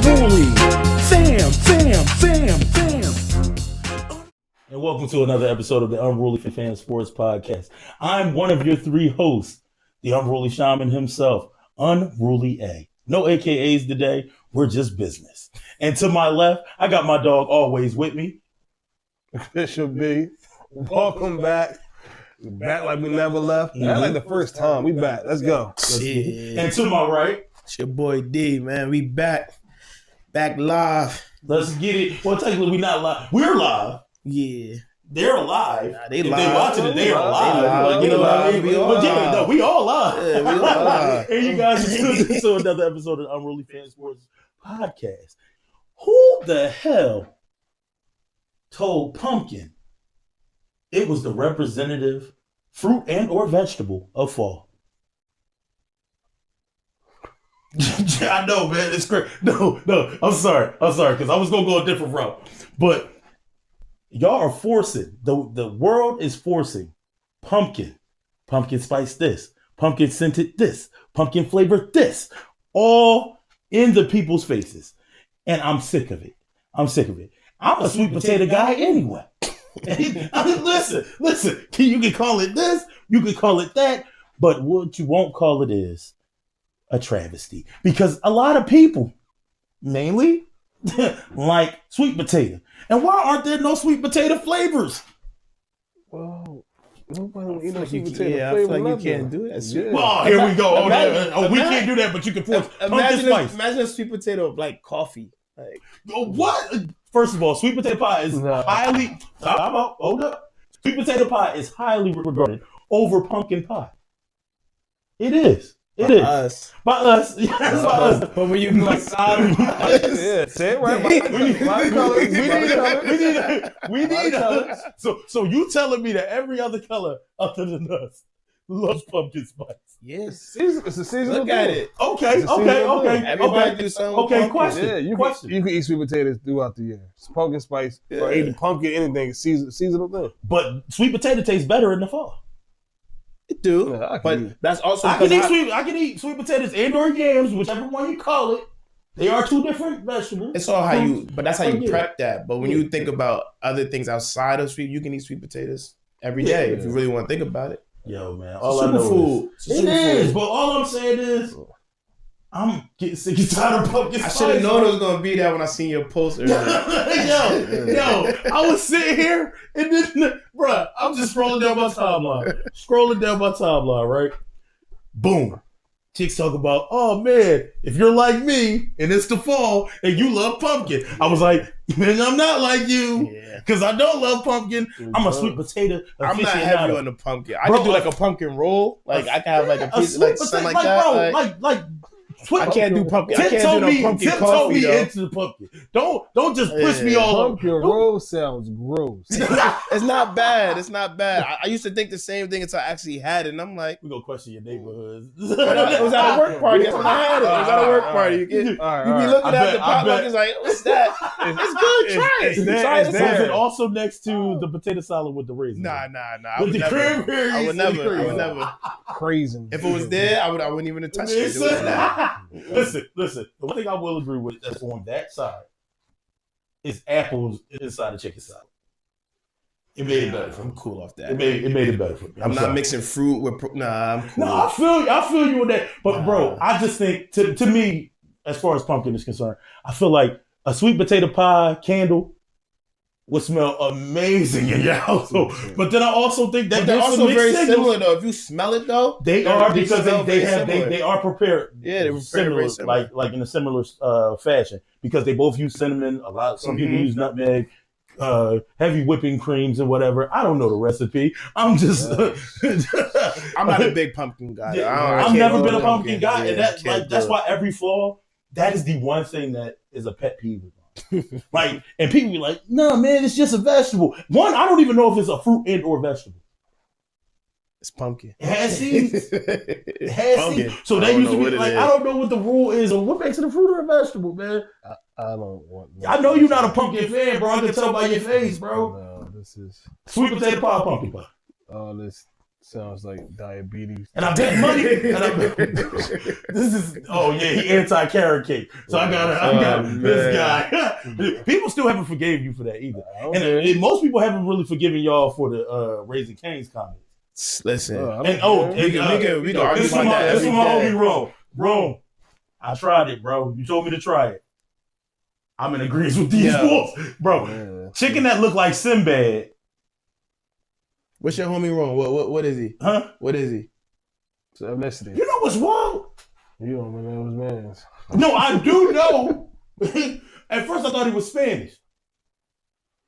Unruly. Sam. And welcome to another episode of the Unruly Fan Sports Podcast. I'm one of your three hosts, the Unruly Shaman himself, Unruly A. No AKAs today, we're just business. And to my left, I got my dog always with me. Bishop B. Welcome back. Back like we never left. That's like the first time. We back. Let's go. Yeah. And to my right, It's your boy D, man. We back live. let's get it. Well, technically, we're not live. We're live. Yeah. They're alive. Nah, they if live. they're watching it, they are live. They live. Like, you know what I mean? We all But yeah, live. no, we all live. Yeah, we all live. And you guys are tuning to another episode of the Unruly Fan Sports Podcast. Who the hell told Pumpkin it was the representative fruit and or vegetable of fall? I know, man. It's great. No. I'm sorry, because I was gonna go a different route, but y'all are forcing the world is forcing pumpkin spice this, pumpkin scented this, pumpkin flavored this, all in the people's faces, and I'm sick of it. I'm a sweet potato guy anyway. I mean, listen. You can call it this, you can call it that, but what you won't call it is a travesty, because a lot of people, mainly, like sweet potato. And why aren't there no sweet potato flavors? Well, nobody eat no I sweet feel potato like flavor. you can't do that shit. Yeah. Well, here we go. We Imagine- can't do that, but you can force pumpkin spice. Imagine a sweet potato like coffee. Like, What? First of all, sweet potato pie is highly. Hold up. Sweet potato pie is highly regarded over pumpkin pie. It is. It is. us. By us. Yes, by us. But when you go outside, Yeah, say it right. My colors. We need colors. So you telling me that every other color other than us loves pumpkin spice? yes. It's a seasonal Look at thing. it. Okay. Everybody do something. with Okay, pumpkin. question. Yeah, you can eat sweet potatoes throughout the year. It's pumpkin spice or Yeah. eat pumpkin, anything. It's seasonal thing. But sweet potato tastes better in the fall. It do. Yeah, I can But eat. that's also I because can eat sweet potatoes and or yams, whichever one you call it. They are two different vegetables. it's all how you. But that's how you Yeah. prep that. But when you think about other things outside of sweet, you can eat sweet potatoes every day if you really want to think about it. Yo, man. It's All I know superfood. It's is it superfood. is. But all I'm saying is, I'm getting sick and tired of pumpkin I spice. should have known it was gonna be that when I seen your post earlier. yo, I was sitting here and then, bruh, I'm just scrolling down my timeline, right? Boom. Chicks talk about, oh man, if you're like me and it's the fall and you love pumpkin. I was like, man, I'm not like you Yeah. because I don't love pumpkin. I'm a sweet potato I'm not aficionado. heavy on the pumpkin. I Bro, can do like a pumpkin roll. Like I can have like a piece, sweet like something potato, like that. bro, Like, sweet I can't do pumpkin. I Tip can't told do no me, pumpkin Tip told coffee me though. into the pumpkin. Don't just push me all over. Pumpkin roll sounds gross. It's not bad. It's not bad. I used to think the same thing until I actually had it, and I'm like, We gonna question your neighborhoods. it was at a work party. That's when I had it. It was at a work party. You get, you All right, be all right. looking I at bet- the I potluck. bet- It's like, what's that? It's good. Try it. it's there, Try it's it. there. Was it also next to the potato salad with the raisins? Nah. I With would the never. cranberries. I would and the never. I crazy. would never. Crazy. If it was there, I wouldn't even have touched it. It was that. Listen. The one thing I will agree with that's on that side is apples inside the chicken salad. It made it better for me. I'm cool off that. It made it better for me. I'm not sorry. mixing fruit with. Nah, I'm cool. No, I feel you on that. But bro, Nah. I just think to me, as far as pumpkin is concerned, I feel like a sweet potato pie candle would smell amazing in your household. But then I also think that But they're there's also some mixed very signals. similar though. If you smell it though, They are because smell they very have similar. they are prepared. Yeah, they were similar, very similar. like in a similar fashion because they both use cinnamon. A lot. Some people Mhm. use nutmeg. Heavy whipping creams and whatever. I don't know the recipe. I'm just. I'm not a big pumpkin guy. Yeah, I I've can't never do been a the pumpkin guy, Yeah, and that's can't like that's do why every fall that is the one thing that is a pet peeve of mine. Like, and people be like, "No, man, it's just a vegetable." One, I don't even know if it's a fruit and or vegetable. It's pumpkin. It has seeds. It has Pumpkin. seeds. So I they don't used to know be what it like, is. I don't know what the rule is or what makes it a fruit or a vegetable, man. I don't want. I know you're not a pumpkin fan, bro. I can tell by your face, bro. No, this is Sweet potato pie, pumpkin pie. all this Sounds like diabetes. And I bet money. This is he anti-carrot cake. So I got this guy. People still haven't forgave you for that either. And most people haven't really forgiven y'all for the Raising Cane's comments. Listen, we can argue about that. This is my homie Rome. Rome, I tried it, bro. You told me to try it. I'm in agreement with these wolves, bro. Yeah. Chicken that look like Sinbad. What's your homie wrong? What is he? Huh? What is he? It's ethnicity. You know what's wrong? You don't know his man's. No, I do know. At first, I thought he was Spanish.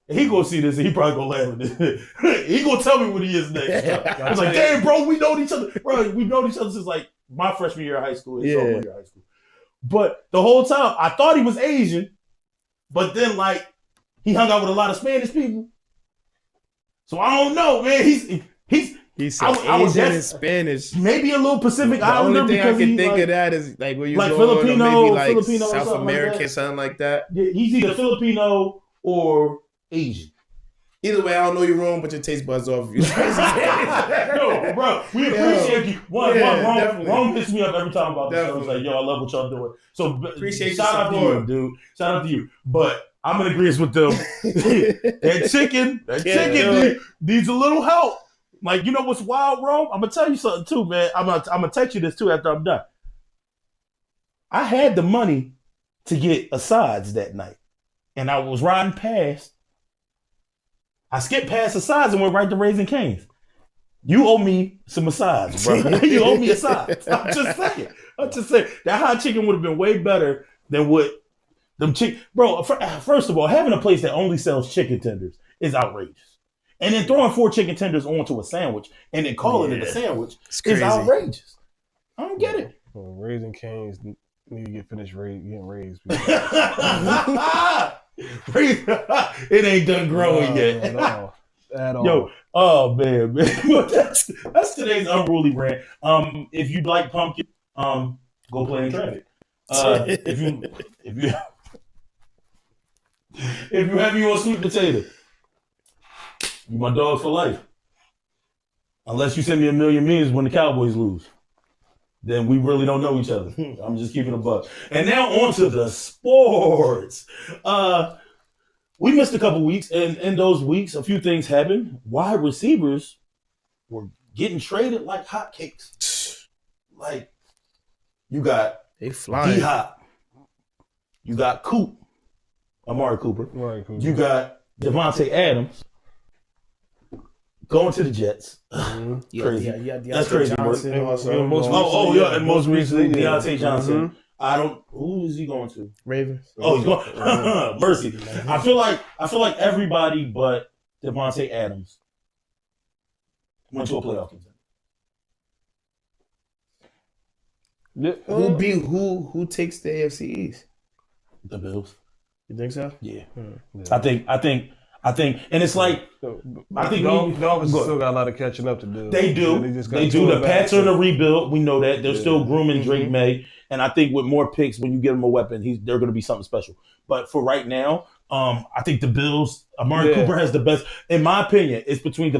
And he gonna see this and he probably gonna laugh at this. He gonna tell me what he is next. I was like, damn, bro, we know each other. Bro, we know each other since like my freshman year of high school. His sophomore year of high school. But the whole time, I thought he was Asian. But then, like, he hung out with a lot of Spanish people. So I don't know, man. He's so Asian and Spanish. Maybe a little Pacific The Islander. only thing I because can he, think like, of that is like when you like go Filipino, on, or maybe like Filipino or South something like American, that. something like that. Yeah, he's either Filipino or Asian. Either way, I don't know you're wrong, but your taste buds off. No, bro, we appreciate you. Definitely. Rome hits me up every time about this. I was Definitely. like, yo, I love what y'all doing. So Appreciate shout your out to support. you, dude. Shout out to you. But I'm in agreement with them. that chicken needs a little help. Like, you know what's wild, Rome? I'm gonna tell you something too, man. I'm gonna text you this too after I'm done. I had the money to get asides that night, and I was riding past. I skipped past asides and went right to Raising Cane's. You owe me some asides, bro. You owe me asides. I'm just saying. That hot chicken would have been way better than what them chicken. Bro, first of all, having a place that only sells chicken tenders is outrageous. And then throwing 4 chicken tenders onto a sandwich and then calling it a sandwich is outrageous. I don't get it. Well, Raising Cane's need to get finished getting raised. It ain't done growing yet. No, at all. Yo, oh man. Well, that's today's unruly rant. If you like pumpkin, go play in traffic. If you have you on sweet potato, you my dog for life. Unless you send me a million memes when the Cowboys lose. Then we really don't know each other. I'm just keeping a buck. And now on to the sports. We missed a couple weeks, and in those weeks, a few things happened. Wide receivers were getting traded like hotcakes. Like, you got They flying. D-Hop. You got Coop. Amari Cooper. You got Devontae Adams going to the Jets. Crazy. Yeah, That's crazy. Johnson also. And most recently, Deontay Johnson. Who is he going to? Ravens. Oh, he's going. Mercy. I feel like everybody but Devontae Adams went to a playoff contender. Who takes the AFC East? The Bills. You think so? Yeah. I think, and it's like, I think Dolphins still got a lot of catching up to do. They do. They do. The Pats are in a rebuild. We know that. They're still grooming Drake May. And I think with more picks, when you give them a weapon, they're going to be something special. But for right now, I think the Bills, Amari Cooper has the best. In my opinion, it's between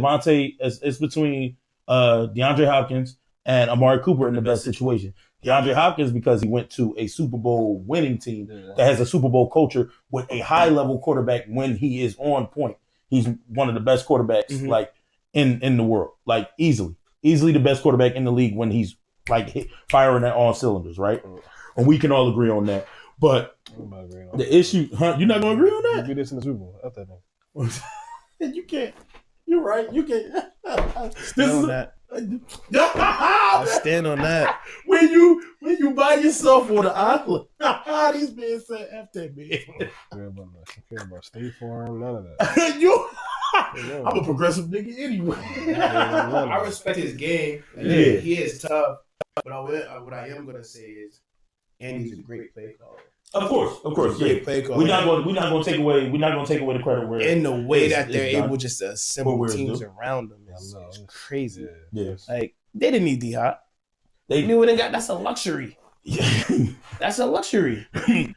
DeAndre Hopkins and Amari Cooper in the best situation. DeAndre Hopkins because he went to a Super Bowl winning team that has a Super Bowl culture with a high-level quarterback when he is on point. He's one of the best quarterbacks like in the world, like easily the best quarterback in the league when he's like firing at all cylinders, right? And we can all agree on that. But the issue, you're not going to agree on that? You beat us in the Super Bowl. That's that thing. You can't. You're right. You can't. Stand on that. I stand on that. When you by yourself on the island, these men said F that man. Care about State Farm, none of that. I'm a progressive nigga anyway. I respect his game. He is tough. But what I am gonna say is, Andy's a great play caller. Of course, yeah. Play caller. We're not going to take away the credit where in the way that they're able just to assemble teams around them. It's crazy. Yeah. Like they didn't need D-Hop. They knew what they got. That's a luxury. That's a luxury. I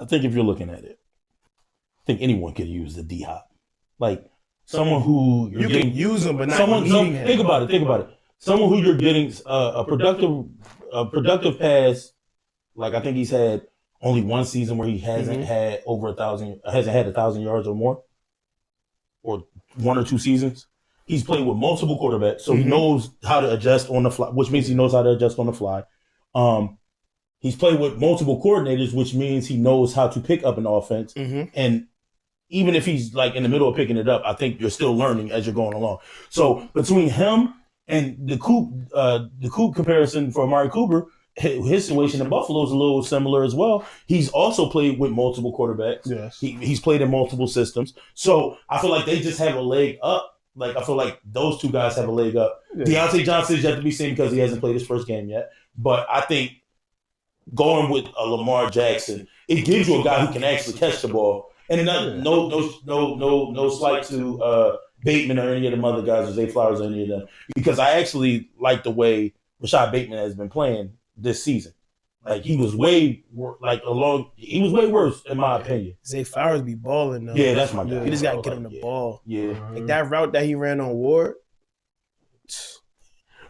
think if you're looking at it, I think anyone could use the D-Hop. Like someone who you can use him, but not think about it. Someone who you're getting a productive pass. Like I think he's had only one season where he hasn't had over 1,000 yards or more, or 1 or 2 seasons. He's played with multiple quarterbacks, so he knows how to adjust on the fly, which means he knows how to adjust on the fly. He's played with multiple coordinators, which means he knows how to pick up an offense. And even if he's like in the middle of picking it up, I think you're still learning as you're going along. So between him and the Coop comparison for Amari Cooper, his situation in Buffalo is a little similar as well. He's also played with multiple quarterbacks. Yes. He's played in multiple systems. So I feel like they just have a leg up. Like, I feel like those two guys have a leg up. Yeah. Deontay Johnson is yet to be seen because he hasn't played his first game yet. But I think going with a Lamar Jackson, it gives you a guy who can actually catch the ball. And no slight to Bateman or any of them other guys, or Zay Flowers or any of them, because I actually like the way Rashad Bateman has been playing this season. Like he was way worse in my opinion. Zay Flowers be balling though. Yeah, that's my guy. You just gotta get him the ball. Yeah, like that route that he ran on Ward.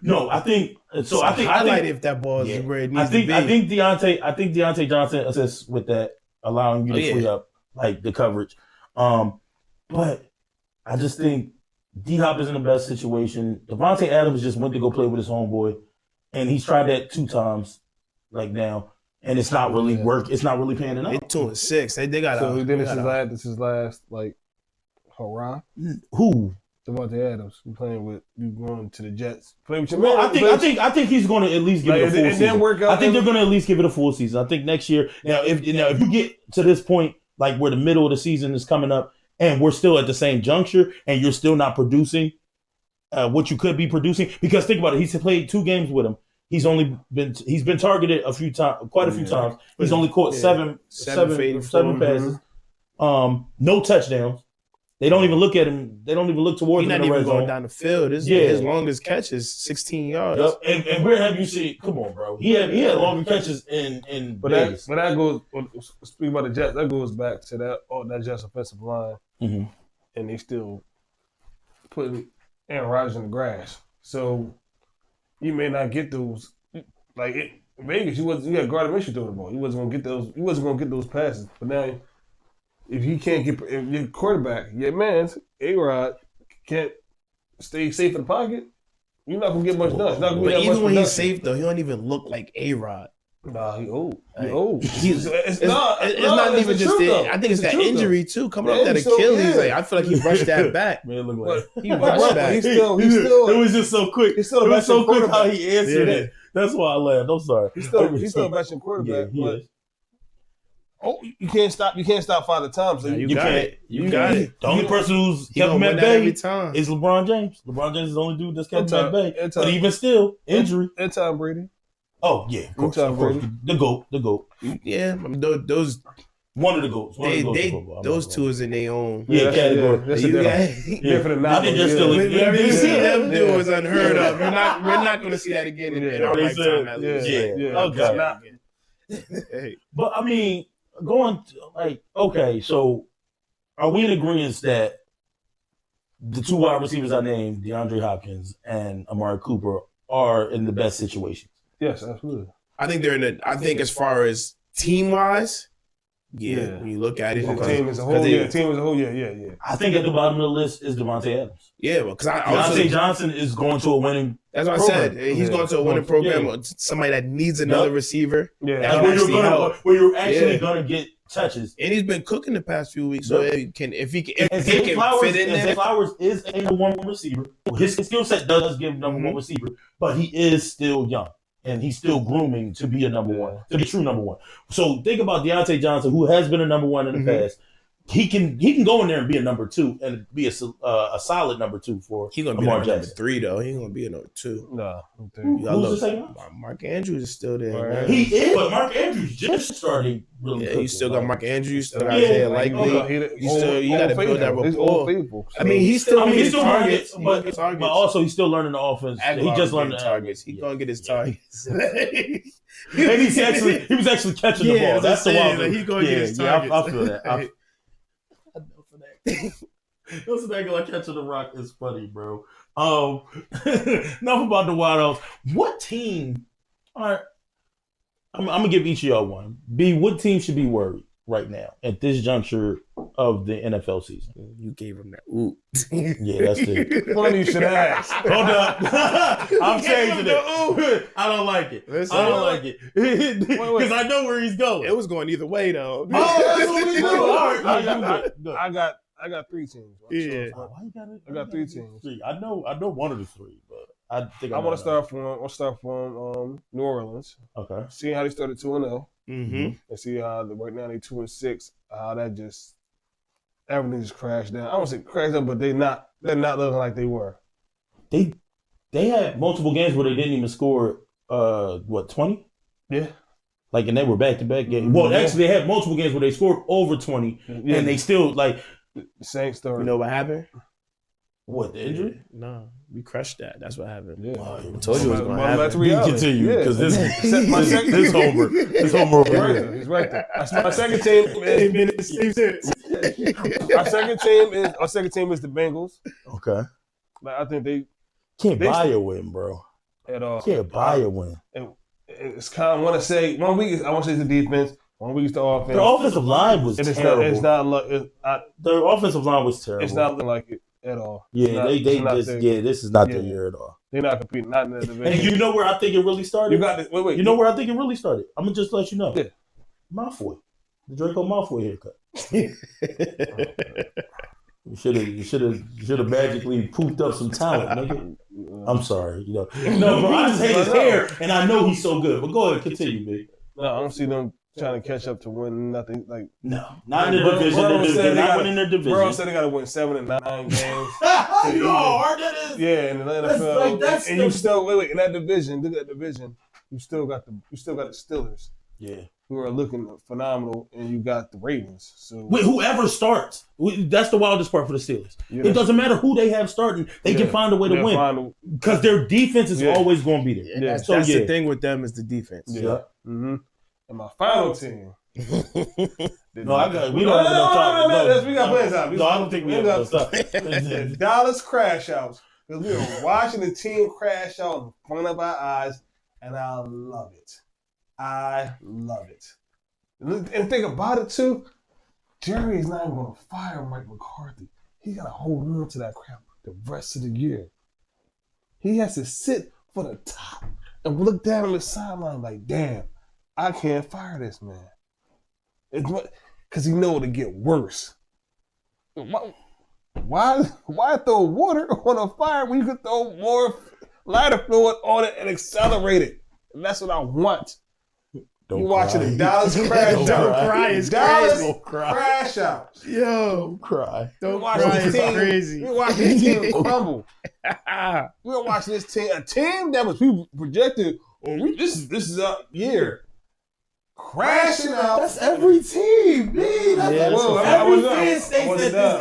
No, I think so. I think if that ball is where it needs to be. I think Deontay Johnson assists with that, allowing you to free up like the coverage. But I just think D-Hop is in the best situation. Devontae Adams just went to go play with his homeboy, and he's tried that 2 times. Like now, and it's not really work. It's not really paying enough. They 2-6. They got. So then this is last like hurrah. Who? Devontae Adams. You playing with you going to the Jets? Playing with your man. I think he's going to at least give it a full season. I think they're going to at least give it a full season. I think next year. Now, if you get to this point, like where the middle of the season is coming up, and we're still at the same juncture, and you're still not producing what you could be producing, because think about it. He's played 2 games with him. He's been targeted quite a few times. He's only caught seven passes. No touchdowns. They don't even look at him. They don't even look towards him. He's not even going down the field. His longest catch is 16 yards. Yep. And where have you seen? Come on, bro. He had longer catches in. But that goes. Speaking about the Jets, that goes back to that Jets offensive line, and they still putting Aaron Rodgers in the grass. So. You may not get those Vegas. You had Gardner Minshew throwing the ball. You wasn't gonna get those. You wasn't gonna get those passes. But now, if your quarterback, your man's A-Rod can't stay safe in the pocket, you're not gonna get much done. But even when he's safe though, he don't even look like A-Rod. Nah, he old. He old. It's not even just that. I think it's that injury too. Coming off that Achilles, like I feel like he rushed that back. Man, look like he rushed back. He's still. It was just so quick. It was so quick how he answered it. That's why I laughed. I'm sorry. He's still a veteran quarterback. Yeah, you can't stop. You can't stop Father Time. So you got it. You got it. The only person who's kept him at bay is LeBron James. LeBron James is the only dude that's kept him at bay. But even still, injury. And Tom Brady. Oh yeah, of course. The GOAT. Yeah, those one of the GOATs. Those two is in their own category. That's different. I think they're still. Whatever you see them do is unheard of. We're not going to see that again in our lifetime. At least. Okay. But I mean, so are we in agreement that the 2 wide receivers I named, DeAndre Hopkins and Amari Cooper, are in the best situations? Yes, absolutely. I think I think as far as team wise, when you look at it, team as a whole, yeah. I think at the bottom of the list is Devontae Adams. Yeah, because Deontay Johnson is going to a winning. That's what program. I said. He's going to a winning program. Somebody that needs another receiver. Yeah, where you're actually going to get touches. And he's been cooking the past few weeks. So if he can fit in there. Zay Flowers is a number 1 receiver. His skill set does give number 1 receiver, but he is still young. And he's still grooming to be a number 1, to be true number 1. So think about Deontay Johnson, who has been a number 1 in the past. He can go in there and be a number 2 and be a solid number 2 for. He's gonna be number 3 though. He's gonna be a number 2. No, who's the second? Mark Andrews is still there. Man. He is, but Mark Andrews just started really. Yeah, you still got Mark Andrews. You still got Isaiah Likely. You got to build that rapport. I mean, he's still targets, but also he's still learning the offense. He just learned the targets. He's gonna get his targets. And he was actually catching the ball. That's the wild thing. He's gonna get his targets. I feel that. Listen, that like catching the rock is funny, bro. Enough about the Wideouts. What team? All right, I'm gonna give each of y'all one. B, what team should be worried right now at this juncture of the NFL season? You gave him that. Ooh. Yeah, that's it. Funny you should ask. Hold up. I'm changing it. I don't like it. Listen, I don't like it. Because I know where he's going. It was going either way, though. Oh, that's what we do. All right. I got 3 teams. Yeah. I got 3 teams. I know one of the 3, but I think I want to start from New Orleans. Okay. See how they started 2-0. Mm-hmm. And see how right now they 2-6. How that just everything just crashed down. I don't say crashed down, but they're not looking like they were. They had multiple games where they didn't even score 20? Yeah. Like, and they were back-to-back games. Well, actually, they had multiple games where they scored over 20, and they still, like... Same story. You know what happened? What, the injury? No, we crushed that. That's what happened. Yeah. I told you it was going to happen. We continue, because this Homer over here. He's right there. My second team our second team is the Bengals. Okay. Like, I think they Can't buy a win, bro. At all. Can't buy a win. It's kind of, I want to say, 1 week, I want to say it's the defense. 1 week is the offense. Their offensive line was terrible. Their offensive line was terrible. It's not looking like it at all. Yeah, this is not their year at all. They're not competing, not in the division. And you know where I think it really started? You got this. Wait. You know where I think it really started? I'm gonna just let you know. Yeah. Malfoy. The Draco Malfoy haircut. You should have magically pooped up some talent, nigga. I'm sorry, No, bro, I just hate his hair, and I know he's so good. But go ahead, continue, B. No, I don't see them trying to catch up to win nothing. Like not in the division. They're not winning their division. Bro said they got to win 7 and 9 games. You know how hard that is. Yeah, in the NFL, and you still wait in that division. Look at that division. You still got the Steelers. Yeah. Who are looking phenomenal, and you got the Ravens. So whoever starts, that's the wildest part for the Steelers. Yeah. It doesn't matter who they have starting; they can find a way to win because their defense is always going to be there. Yeah. That's the thing with them is the defense. Yeah. Mm-hmm. And my final team. No, I got. We don't have enough time. We got plenty of time. No, I don't think we have enough time. Dallas crash outs because we were watching the team crash out in front of our eyes, and I love it. I love it. And think about it, too. Jerry is not even going to fire Mike McCarthy. He's got to hold on to that crap the rest of the year. He has to sit for the top and look down on the sideline like, damn, I can't fire this man. Because he know it'll get worse. Why throw water on a fire when you could throw more lighter fluid on it and accelerate it? And that's what I want. Don't you cry. Watching the Dallas crash out. Don't cry. It's crazy. Crash outs. Yo. Don't cry. Don't cry. It's crazy. We're watching this team crumble. We're watching this team. A team that was people projected, this is a year. Crashing out. That's every team, man. I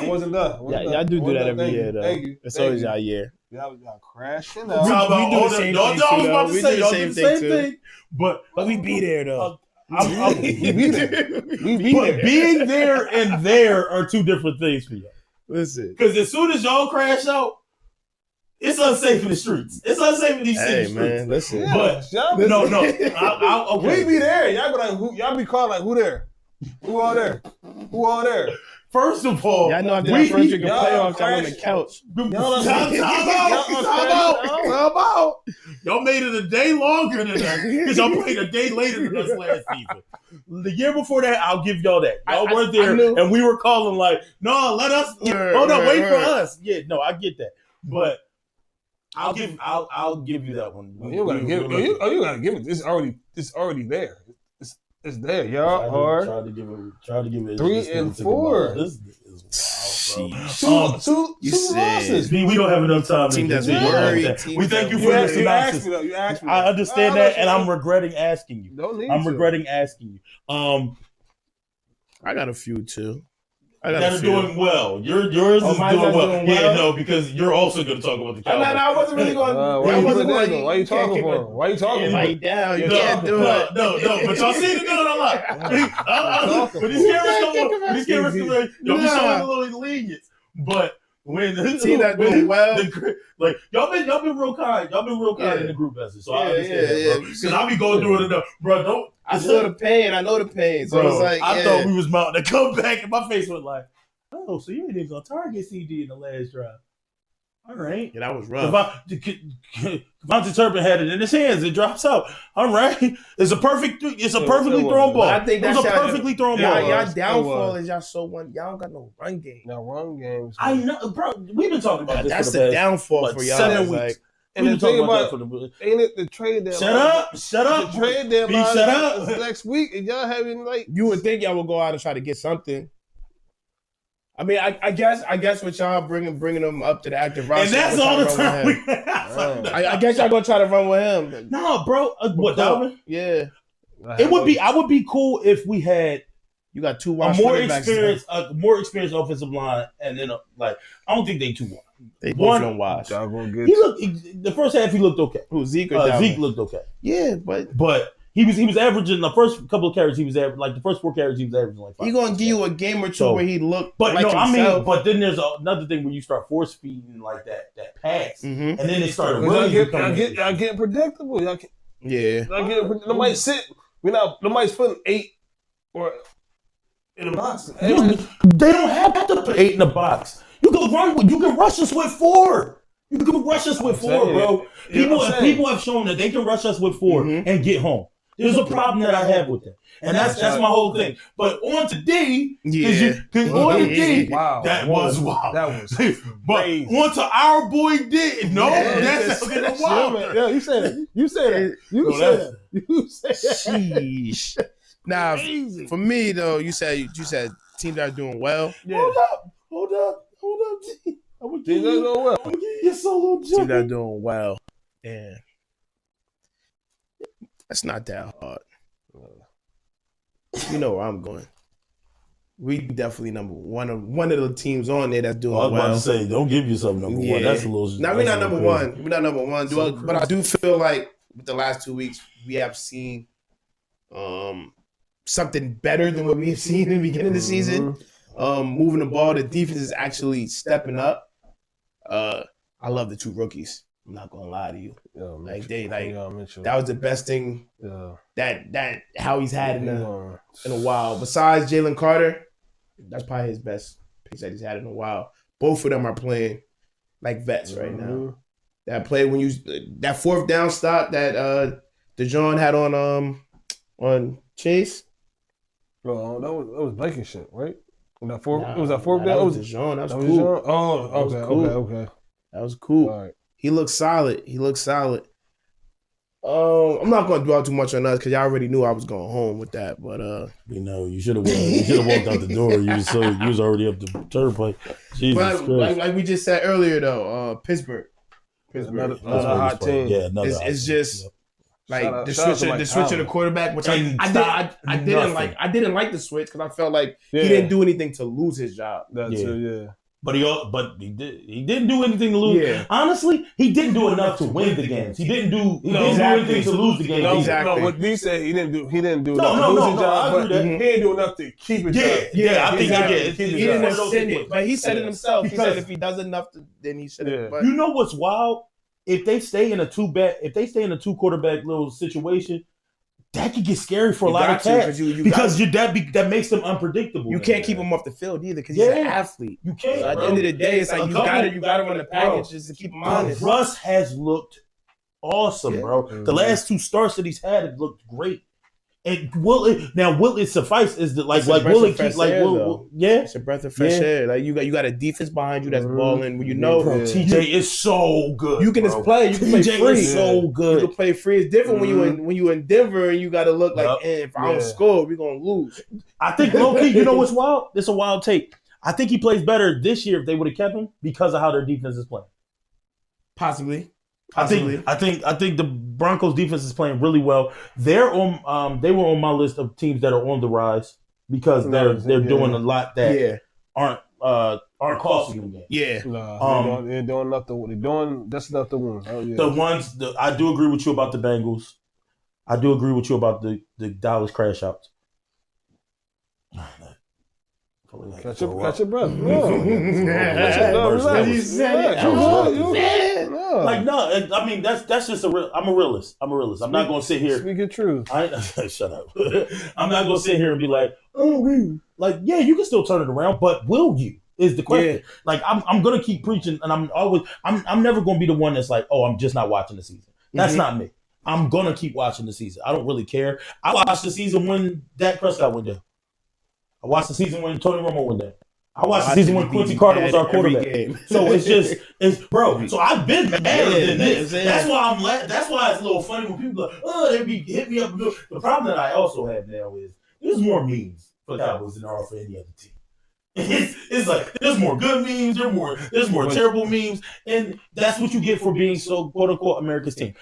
wasn't done. Y'all do that every year, though. Thank you. It's always our year. Y'all crashing out. We do the same thing, too. We do the same thing, too. But we be there, though. We be there. But being there and there are two different things for y'all. Listen. Because as soon as y'all crash out, it's unsafe in the streets. It's unsafe in these city streets. Man, listen. But no. Okay. We be there. Y'all be like, y'all be calling like, who there? Who all there? Who all there? First of all, y'all know after that first week of playoffs, I'm on the couch. How about? Y'all made it a day longer than us because y'all played a day later than us last season. The year before that, I'll give y'all that. Y'all weren't there, and we were calling like, no, let us. Wait for us. Yeah, no, I get that, but I'll give you that one. You gotta give it. You gotta give it. It's already there. It's there, y'all. Hard. Try to give it 3 and 4. This is wild, bro. Two losses. We don't have enough time. Team that's worried. We thank you for your synopsis. You asked me. I understand that, and I'm regretting asking you. I'm regretting asking you. I got a few too. That are doing well. Yours is doing well. Yeah, no, because you're also going to talk about the Cowboys. I wasn't really going. Why are you talking for him? Why are you talking for him? Down. You can't do it. No. But y'all see the doing a lot. When these cameras come on, y'all be showing a little lenience. But when team that doing well, like y'all been real kind. Y'all been real kind in the group message. So I understand that, bro. Because I be going through it enough, bro. Don't. I feel the pain. I know the pain. So it's like I thought we was mounting to come back, and my face was like, "Oh, so you ain't even gonna target CD in the last drive." All right. Yeah, that was rough. Devontae Turpin had it in his hands. It drops out. All right. It's a perfectly thrown ball. I think that's a perfectly thrown ball. Y'all downfall is y'all so one. Y'all don't got no run game. No run games. I know, bro. We've been talking about this. That's for the downfall for y'all. 7 weeks. Like, and the thing about ain't it the trade deadline? Shut up. The trade deadline. Shut up. Next week, and y'all having like you would think y'all would go out and try to get something. I mean, I guess with y'all bringing them up to the active roster, and that's all the time we have. I guess y'all gonna try to run with him. No, bro. What, Dalvin? Yeah, it would be. I would be cool if we had. You got two a more experienced offensive line, and then I don't think they too wide. They both don't watch. He looked the first half. He looked okay. Who, Zeke or Dalvin? Zeke looked okay. Yeah, but he was averaging the first couple of carries. He was like the first 4 carries. He was averaging like 5. He gonna give you a game or two where he looked. But like himself. but then there's another thing where you start force feeding like that pass, and then it started really y'all getting predictable. Y'all nobody's sit. Nobody's putting 8 or in the box. They don't have to put 8 in the box. You can rush us with 4. You can rush us with 4, bro. People have shown that they can rush us with 4 and get home. There's a problem that I have with that, and that's my whole thing. But on today, wow, that was wild. That was but onto our boy did that's wild. Yeah, you said it. You said it. Sheesh. Now, for me though, you said teams that are doing well. Yeah. Hold up, G. I'm gonna give you a solo jump. Teams that are doing well, and that's not that hard. You know where I'm going. We definitely one of the teams on there that's doing well. I was about to say, don't give yourself number 1. That's a little. Now we're not number 1. We're not number 1. But I do feel like with the last 2 weeks we have seen something better than what we have seen in the beginning of the season. Moving the ball, the defense is actually stepping up. I love the 2 rookies. I'm not gonna lie to you. That was the best thing that Howie's had in a while. Besides Jalen Carter, that's probably his best pick that he's had in a while. Both of them are playing like vets right now. That play when that 4th down stop that DeJohn had on Chase. Well, that was Blanket shit, right? It was that 4th down. That was DeJohn. That was cool. Oh, okay. That was cool. All right. He looks solid. I'm not going to dwell too much on us because y'all already knew I was going home with that. But you should have walked out the door. You was already up the turnpike. Jesus Christ. Like we just said earlier, though, Pittsburgh, another hot team. Yeah, it's just like the switch of the quarterback, which I didn't like the switch because I felt like he didn't do anything to lose his job. But he didn't do anything to lose. Yeah. Honestly, he didn't do enough to win the games. He didn't do anything to lose the game. Exactly. No, what B said, he didn't do enough to lose his job, but he didn't do enough to keep his job. Yeah, I think he didn't extend it. But he said it himself. He said if he does enough, then he should have. You know what's wild? If they stay in a 2 quarterback little situation, that could get scary for a lot of cats because that makes them unpredictable. You can't keep him off the field either because he's an athlete. You can't. So at the end of the day, it's like you gotta run the package just to keep him honest. Russ has looked awesome, bro. The last 2 starts that he's had have looked great. And will it suffice? Is that will it keep it's a breath of fresh air. Like you got a defense behind you that's balling. When TJ is so good. You can just play. You can play free. Is so good. You can play free. It's different when you in Denver and you got to look like, if I don't score, we're gonna lose. I think low key. You know what's wild? It's a wild take. I think he plays better this year if they would have kept him because of how their defense is playing. Possibly. I think the Broncos defense is playing really well. They were on my list of teams that are on the rise because they're doing a lot that aren't costing them games. Yeah. They're doing enough that's enough to win. I do agree with you about the Bengals. I do agree with you about the Dallas crash outs. Catch your breath. Like no, I mean that's just I'm a realist. I'm not gonna sit here. Speak your truth. Shut up. I'm not gonna sit here and be like, oh, like yeah, you can still turn it around, but will you? Is the question. Yeah. Like I'm gonna keep preaching, and I'm never gonna be the one that's like, oh, I'm just not watching the season. That's not me. I'm gonna keep watching the season. I don't really care. I watched the season when Dak Prescott went down. I watched the season when Tony Romo went down. I watched the season when Quincy Carter was our quarterback. So it's bro. So I've been madder than this. That's why that's why it's a little funny when people like, oh, they hit me up. The problem that I also have now is there's more memes for the Cowboys than there are for any other team. It's like there's more good memes, there's more terrible memes, and that's what you get for being so quote unquote America's team.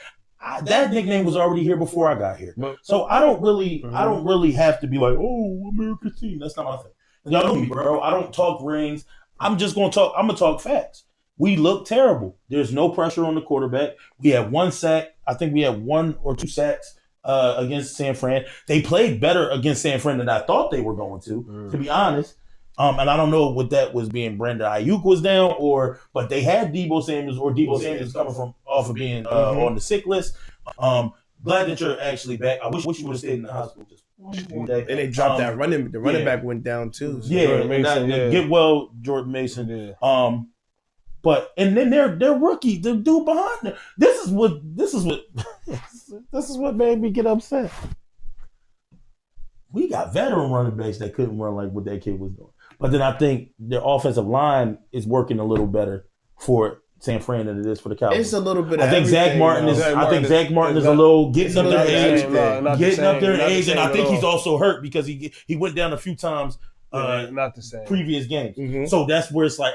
That nickname was already here before I got here, so I don't really have to be like, oh, America's team. That's not my thing. Y'all know me, bro. I don't talk rings. I'm gonna talk facts. We look terrible. There's no pressure on the quarterback. We had 1 sack. I think we had 1 or 2 sacks against San Fran. They played better against San Fran than I thought they were going to be honest. And I don't know what that was being Brandon Ayuk was down but they had Debo Samuels coming from off of being on the sick list. Glad that you're actually back. I wish you would have stayed in the hospital just one day. And they dropped that running back went down too. So. Get well, Jordan Mason. Yeah. But and then their rookie, the dude behind them. This is what made me get upset. We got veteran running backs that couldn't run like what that kid was doing. But then I think their offensive line is working a little better for San Fran than it is for the Cowboys. It's a little bit. I think Zach Martin is a little getting up there in age, and I think he's also hurt because he went down a few times. Not the same. Previous games. So that's where it's like,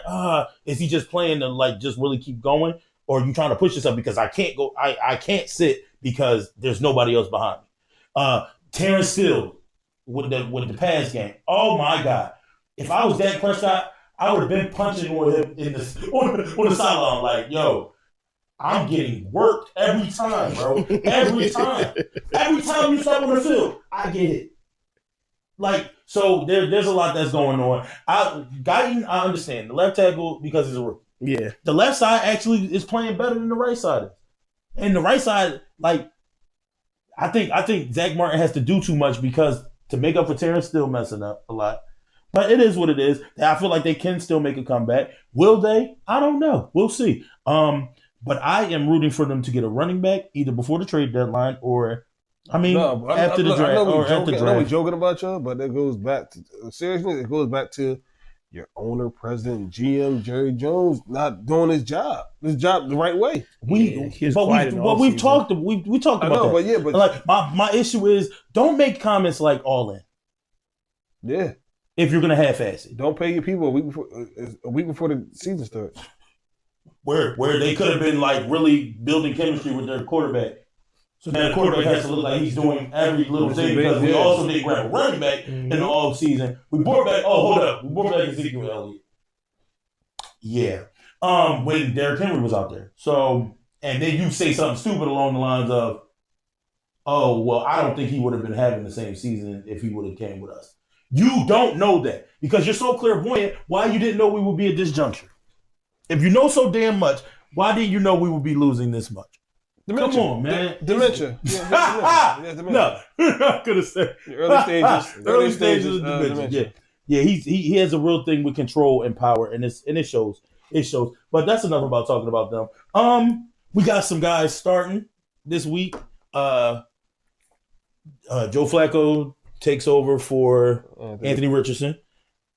is he just playing to like just really keep going, or are you trying to push yourself because I can't go, I can't sit because there's nobody else behind me. Terrence Steele with the pass game. Oh my God. If I was Dak Prescott, I would have been punching on him on the sideline like, yo, I'm getting worked every time, bro. Every time. Every time you step on the field, I get it. Like, so there's a lot that's going on. Guyton, I understand. The left tackle, because he's a rookie. Yeah. The left side actually is playing better than the right side. And the right side, like, I think Zach Martin has to do too much because to make up for Terrence still messing up a lot. But it is what it is. I feel like they can still make a comeback. Will they? I don't know. We'll see. But I am rooting for them to get a running back either before the trade deadline or, after the draft. I know we're joking about y'all, but it goes back to seriously. It goes back to your owner, president, GM Jerry Jones not doing his job the right way. We've talked about that. But like my issue is don't make comments like all in. Yeah. If you're gonna half-ass it, don't pay your people a week before the season starts. Where they could have been like really building chemistry with their quarterback. So now the quarterback has to look like he's doing every little thing because we also did grab a running back in the off season. We brought back. Oh, hold up, we brought back Ezekiel Elliott. Yeah, when Derrick Henry was out there. So and then you say something stupid along the lines of, "Oh, well, I don't think he would have been having the same season if he would have came with us." You don't know that because you're so clairvoyant. Why you didn't know we would be at this juncture? If you know so damn much, why didn't you know we would be losing this much? Dementia. Come on, man. Dementia. No, I'm not gonna say early stages of dementia. Yeah. He has a real thing with control and power, and it shows. It shows. But that's enough about talking about them. We got some guys starting this week. Joe Flacco takes over for Anthony Richardson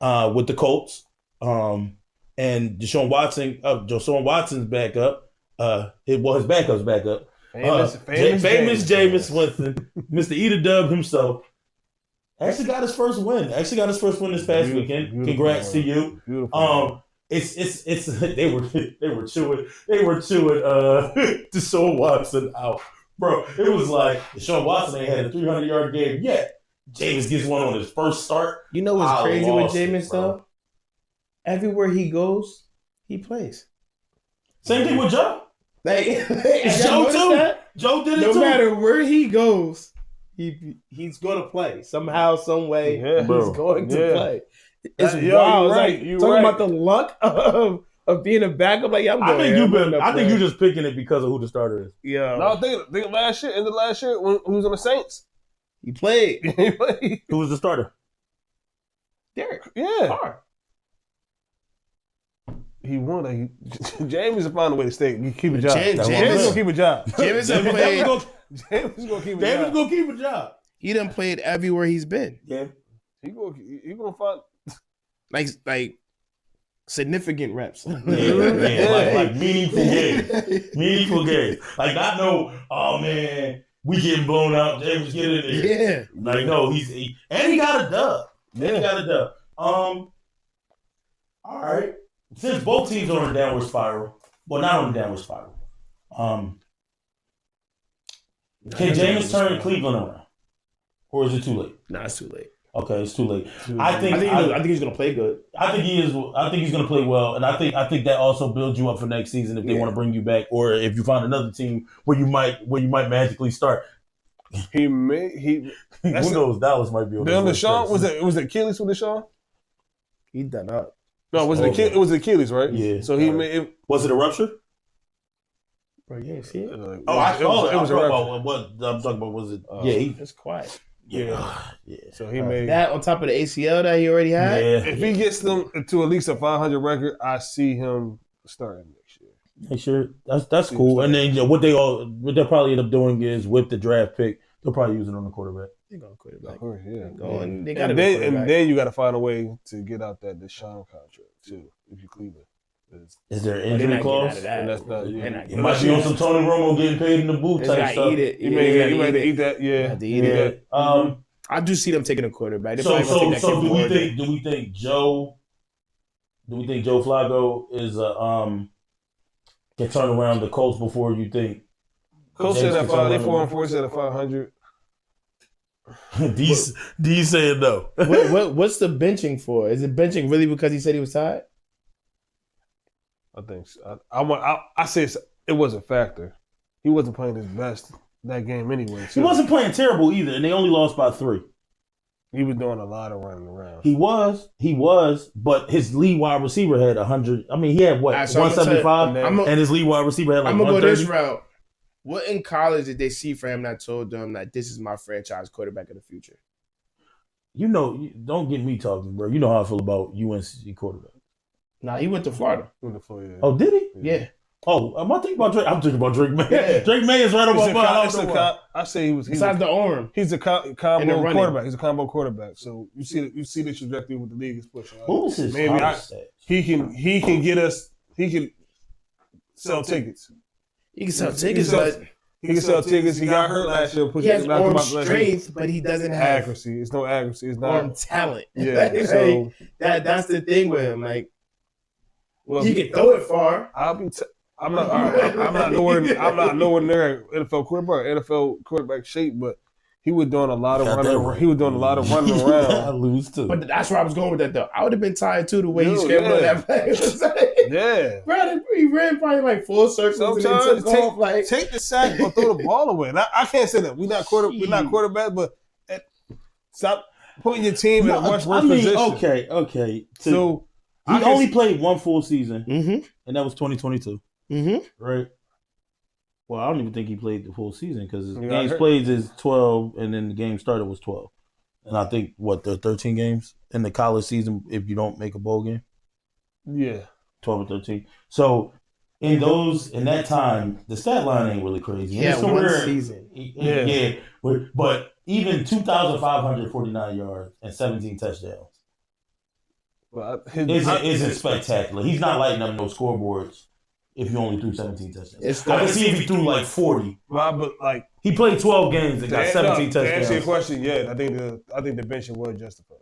with the Colts. And Deshaun Watson's back up. His backup's back up. Famous Jameis Winston, Mr. Eat Dub himself, actually got his first win. This past weekend. Congrats to you. Beautiful. They were chewing Deshaun Watson out. Bro, it was like Deshaun Watson ain't had a 300-yard game yet. Jameis gets one on his first start. You know what's crazy with Jameis though? Everywhere he goes, he plays. Same thing with Joe. It's Joe too. That? Joe did it too. No matter where he goes, he's going to play somehow, some way. Yeah, he's going to play. It's wild. It's like talking about the luck of being a backup. Like, I'm going. I think you're just picking it because of who the starter is. Yeah. No, I think last year, when he was on the Saints, he played. Who was the starter? Derek. Yeah. Carr. He won. James will find a way to stay. Keep a job. James gonna keep a job. James gonna keep a job. He done played everywhere he's been. Yeah. He gonna find like significant reps. Like meaningful games. Meaningful games. Like not no, oh man, we getting blown out. James get in there. Yeah. Like no, he got a dub. Yeah. He got a dub. All right. Since both teams are on a downward spiral, well, not on a downward spiral. Can James turn Cleveland around, or is it too late? Nah, it's too late. Okay, it's too late. I think he's gonna play good. I think he is. I think he's gonna play well, and I think that also builds you up for next season if they want to bring you back, or if you find another team where you might magically start. Who knows? Dallas might be on the Deshaun. Was it Achilles with Deshaun? He done up. No, it was Achilles, right? Yeah. So he made it. Was it a rupture? Bro, you ain't see it? I saw it. It was a rupture. What I'm talking about was it? It's quiet. Yeah. So he made that on top of the ACL that he already had. Yeah. If he gets them to at least a 500 record, I see him starting next year. Next year, that's cool. And then what they'll probably end up doing is with the draft pick, they'll probably use it on the quarterback. They're gonna quarterback. Of course, yeah. And then you got to find a way to get out that Deshaun contract too, if you Cleveland. Is there an injury clause? And that's not. It might be on some Tony Romo getting paid in the boot type stuff. Eat it. You may have to eat that. Yeah. Have to eat it. I do see them taking a quarterback. So do we think Joe Flacco is can turn around the Colts before you think? Colts said at 4-4 said at 500. D saying no. What's the benching for? Is it benching really because he said he was tired? I think so. I say it was a factor. He wasn't playing his best that game anyway. He wasn't playing terrible either, and they only lost by 3. He was doing a lot of running around. He was, but his lead wide receiver had 100. I mean, he had what, 175, and his lead wide receiver had like 130. I'm gonna go this route. What in college did they see for him that told them that this is my franchise quarterback of the future? You know, don't get me talking, bro. You know how I feel about UNC quarterback. Nah, he went to Florida. Oh, did he? Yeah. Oh, am I thinking about Drake? I'm thinking about Drake May. Yeah. Drake May is right on my mind. I say he was. Besides the arm, he's a combo quarterback. He's a combo quarterback. So you see the trajectory with the league is pushing. Right? Who is his he can get us. He can sell tickets. He can sell tickets, he can sell tickets. He got hurt last year. He has arm strength, but he doesn't have accuracy. It's no accuracy. It's not arm talent. Yeah. So that's the thing with him. Like, well, he can throw it far. I'm not nowhere near NFL quarterback shape, but he was doing a lot of running. He was doing a lot of running around. I lose too. But that's where I was going with that though. I would have been tired too the way he scrambled on that play. Yeah, bro, he ran probably like full circles. Sometimes take the sack or throw the ball away. And I can't say that we're not quarterback, but stop putting your team in a much worse position. Okay. So he only played one full season, and that was 2022. Right. Well, I don't even think he played the full season because his games played is 12, and then the game started was 12. And I think the 13 games in the college season if you don't make a bowl game. Yeah, 12 or 13. So in that time, the stat line ain't really crazy. Yeah, one season. Yeah, but even 2,549 yards and 17 touchdowns. Well, isn't spectacular. He's not lighting up no scoreboards. If you only threw 17 touchdowns, I can see if he threw like 40. But like he played 12 games and got 17 touchdowns. To answer your question, yeah, I think the benching was justified.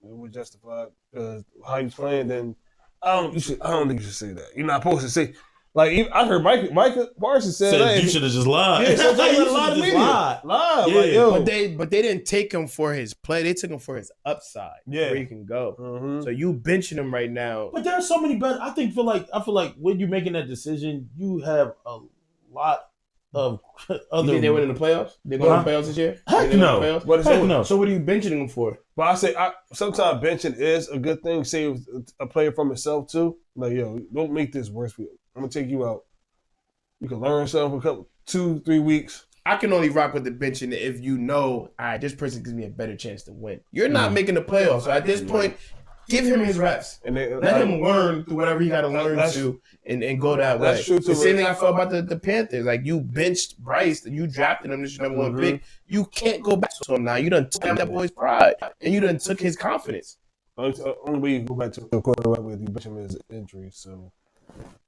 It was justified because how he's playing. Then I don't think you should say that. You're not supposed to say. Like I heard Micah Parsons said you should have just lied. Yeah, sometimes you lied to media. Lied. Yeah. Like, yo. But they didn't take him for his play. They took him for his upside. Yeah, where he can go. Mm-hmm. So you benching him right now. But there are so many better. I feel like when you're making that decision, you have a lot of You other. think they win in the playoffs? They go to the playoffs this year? Heck no. So what are you benching them for? But I say sometimes benching is a good thing. Save a player from himself too. Like, yo, don't make this worse for you. I'm gonna take you out. You can learn something for 2-3 weeks. I can only rock with the benching if you know, all right, this person gives me a better chance to win. You're not making the playoffs. So at this point, give him his reps. And let him learn through whatever he got to learn to and go that way. True the same thing I felt about the Panthers. Like, you benched Bryce, and you drafted him as your number one pick. You can't go back to him now. You done took that boy's pride, and you done took his confidence. Only way you go back to the quarterback with you bench him is injury. So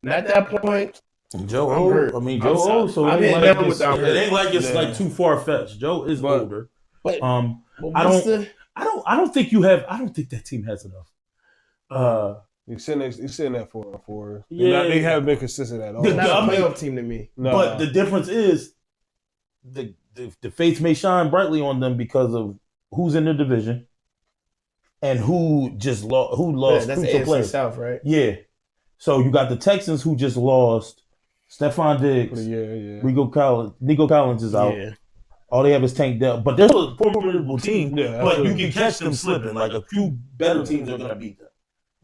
and at that point, Joe old. I mean, Joe old. So it ain't like it's like too far fetched. Joe is older. But I don't think you have. I don't think that team has enough. He's sitting at 4-4. Yeah, they haven't been consistent at all. They're not a playoff team to me. No. But the difference is the faith may shine brightly on them because of who's in the division and who lost that's crucial AFC players. South, right? Yeah. So you got the Texans who just lost Stephon Diggs. Nico Collins is out. Yeah. All they have is Tank Dell. But they're still a formidable team. Yeah, but you can catch them slipping. Like, a few better teams are going to beat them.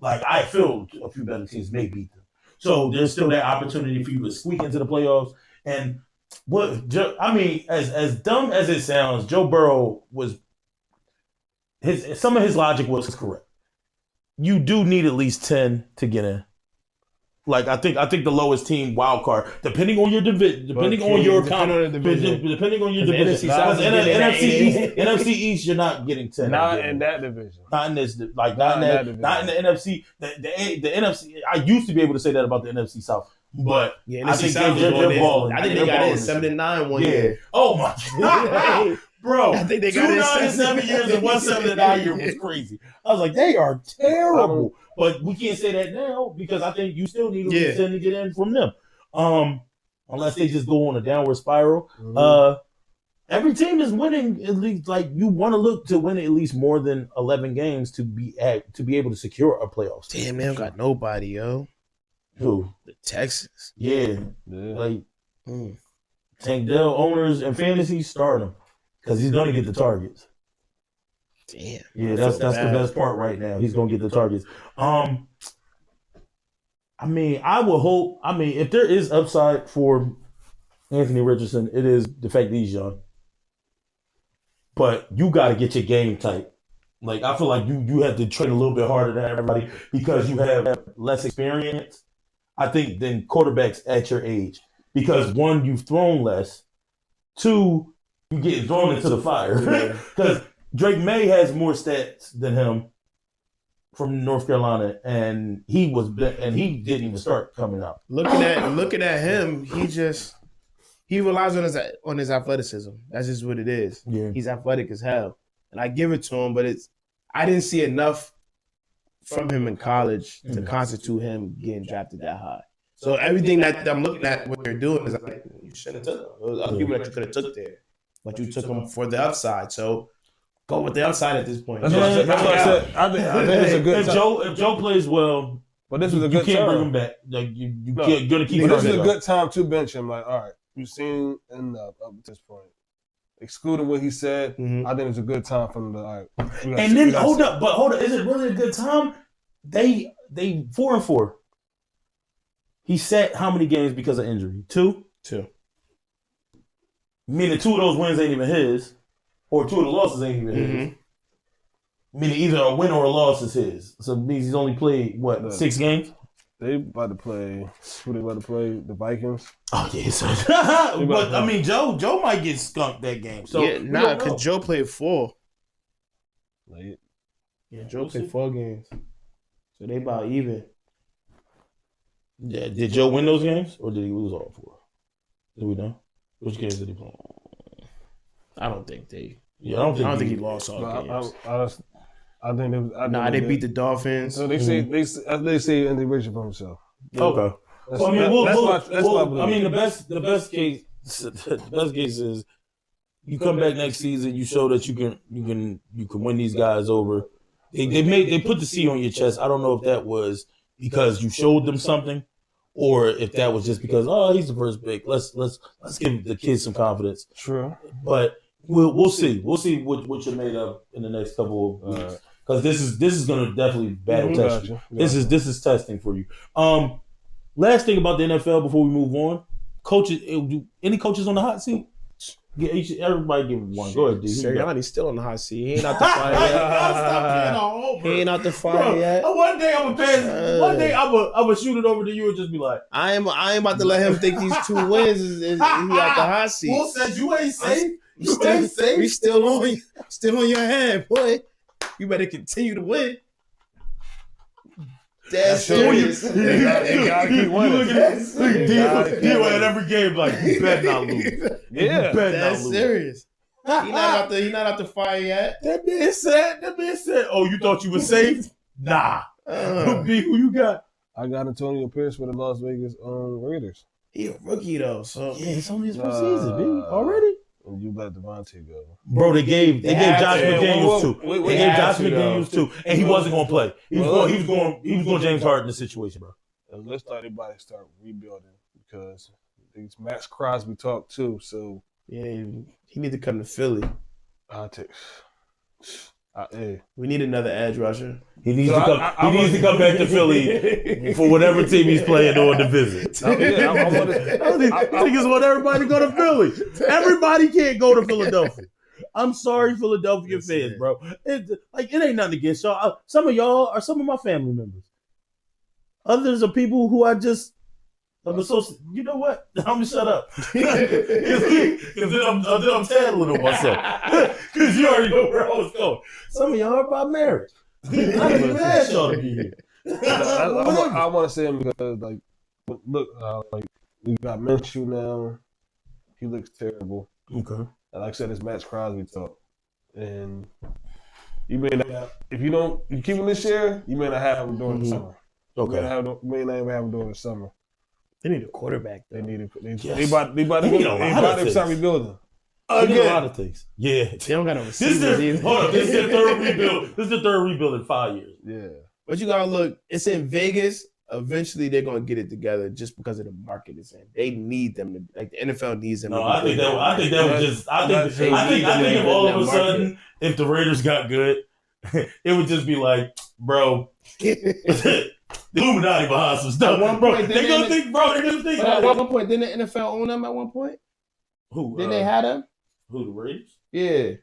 Like, I feel a few better teams may beat them. So there's still that opportunity for you to squeak into the playoffs. And as dumb as it sounds, Joe Burrow some of his logic was correct. You do need at least 10 to get in. Like, I think the lowest team wild card, depending on your division, depending on your division. NFC East, you're not getting 10. Not in that division. Not in this. Like, not in the NFC. The NFC. I used to be able to say that about the NFC South, but I think they're balling. I think they got in 7-9 one year. Oh my God. Bro, I think they got 2 9 7 years and 1 7 year was crazy. I was like, they are terrible. But we can't say that now because I think you still need to send to get in from them. Unless they just go on a downward spiral. Mm-hmm. Every team is winning at least, like, you want to look to win at least more than 11 games to be able to secure a playoff. Damn, they don't got nobody, yo. Who? The Texans. Yeah. Like, Tank Dell owners and fantasy start him because he's going to get the targets. Damn. Yeah, that's the best part right now. He's gonna get the targets. I would hope. If there is upside for Anthony Richardson, it is the fact that he's young. But you got to get your game tight. Like, I feel like you have to train a little bit harder than everybody because you have less experience, I think, than quarterbacks at your age. Because 1, you've thrown less. 2, you get thrown into the fire. Because Drake May has more stats than him from North Carolina, and he didn't even start coming up. Looking at him, he relies on his athleticism. That's just what it is. Yeah. He's athletic as hell, and I give it to him. But I didn't see enough from him in college to constitute him getting drafted that high. So everything that I'm looking at, what they're doing is like, you shouldn't have took him. There was other people that you could have took there, but you took him for the upside. So go with the upside at this point. That's what I said. I think it's a good time. If Joe plays well, but this was a good time. You can't bring him back. Like, you're going to keep him. This is a good time to bench him. Like, all right, you've seen enough up to this point. Excluding what he said, I think it's a good time for him to, all right. Hold up. Is it really a good time? They 4-4. He sat how many games because of injury? 2? 2. Meaning 2 of those wins ain't even his. Or 2 of the losses ain't even his. Meaning either a win or a loss is his. So it means he's only played, 6 games? They about to play, who they about to play? The Vikings? Oh, yeah. So, but, Joe might get skunked that game. So, because Joe played 4. Late. Yeah, Joe played 4 games. So they about even. Yeah, did Joe win those games, or did he lose all 4? Do we know? Which games did he play? I don't think they. Yeah, I don't think he lost all games. I think they beat the Dolphins. So they say Anthony Richardson for himself. Yeah. Okay. The best case is you come back next season, you show that you can win these guys over. They put the C on your chest. I don't know if that was because you showed them something, or if that was just because he's the first pick. Let's give the kids some confidence. True, but we'll see. We'll see what you're made of in the next couple of weeks because this is gonna definitely battle test you. This is testing for you. Last thing about the NFL before we move on, coaches. Any coaches on the hot seat? Yeah, everybody give him one. Go ahead, D. Sirianni's still on the hot seat. He ain't out the fire yet. He ain't out the fire yet. One day I'm gonna pass. One day I'm gonna shoot it over to you and just be like, I ain't about to let him think these 2 wins is he out the hot seat. Will said you ain't safe. We still on your head, boy. You better continue to win. That's serious. You gotta keep winning. You win every game like you better not lose. Yeah, that's serious. He not out the fire yet. That man said, "Oh, you thought you were safe? Nah." B, who you got? I got Antonio Pierce for the Las Vegas Raiders. He a rookie though, so yeah, it's only his first season, B. Already. And you let Devontae go. Bro, they gave Josh McDaniels too. They gave Josh McDaniels too, and he wasn't going to play. He was going James Harden in the situation, bro. And let's let everybody start rebuilding because Max Crosby talk too. So yeah, he need to come to Philly. We need another edge rusher. He needs to come back to Philly for whatever team he's playing on the visit. Niggas want everybody to go to Philly. Everybody can't go to Philadelphia. I'm sorry, Philadelphia fans, bro. It ain't nothing against y'all. Some of y'all are some of my family members. Others are people who I'm you know what? I'm gonna shut up. Because then I'm tattling on myself. Because you already know where I was going. Some of y'all are about marriage. I didn't even ask y'all to be here. I want to say him because, look, we got Minshew now. He looks terrible. Okay. And like I said, it's Max Crosby talk. And you may not, if you keep him this year, you may not have him during the summer. Okay. You may not even have him during the summer. They need a quarterback. They about to start rebuilding. They need a lot of things. Yeah. They don't got no receivers either. Hold on. This is their third rebuild. This is the third rebuild in 5 years. Yeah. But you gotta look, it's in Vegas. Eventually they're gonna get it together just because of the market it's in. They need them to, like the NFL needs them. No, I think if all of a sudden, if the Raiders got good, it would just be like, bro, the Illuminati behind some stuff. At one point, they're gonna think. At one point, didn't the NFL own them at one point? Who? Didn't they have them? Who, the Raiders? Yeah.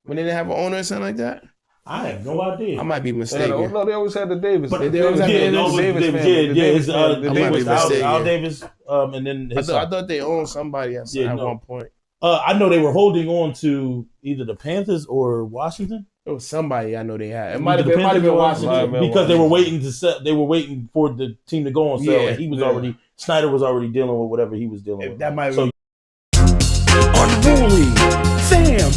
When they didn't have an owner or something like that? I have no idea. I might be mistaken. No, they always had the Davis. But they always had the Davis family. Al Davis, and then I thought they owned somebody at one point. I know they were holding on to either the Panthers or Washington. It was somebody I know they had. It might have been Washington because they were waiting to set. They were waiting for the team to go on sale. Yeah, and Snyder was already dealing with whatever he was dealing with. That might be. Unruly, Sam.